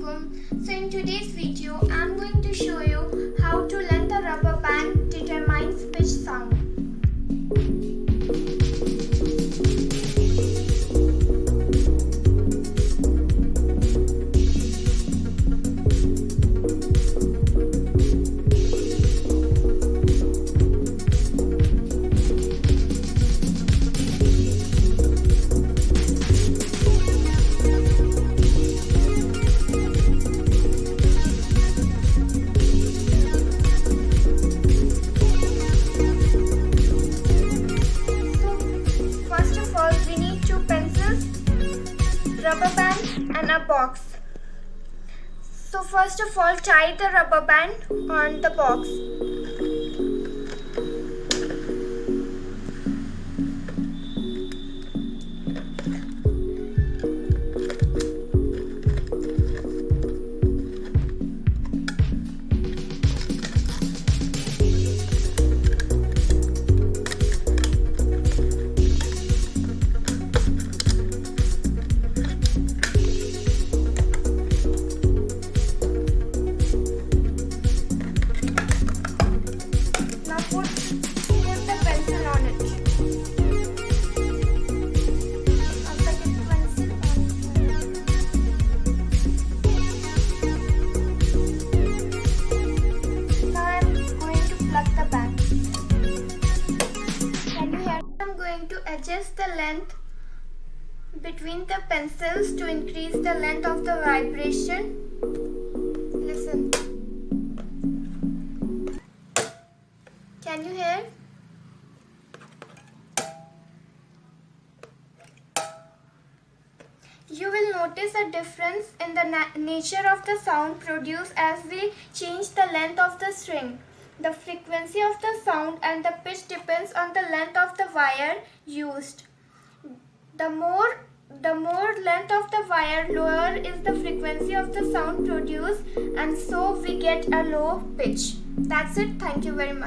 Assalamualaikum. So in today's video I'm going to show you how to length a rubber band determines pitch sound. Rubber band and a box. So first of all, tie the rubber band on the box. Put the pencil on it. After the pencil on it. Now I'm going to plug the band. Can you hear? I'm going to adjust the length between the pencils to increase the length of the vibration. Listen. Can you hear? You will notice a difference in the nature of the sound produced as we change the length of the string. The frequency of the sound and the pitch depends on the length of the wire used. The more length of the wire, lower is the frequency of the sound produced, and so we get a low pitch. That's it. Thank you very much.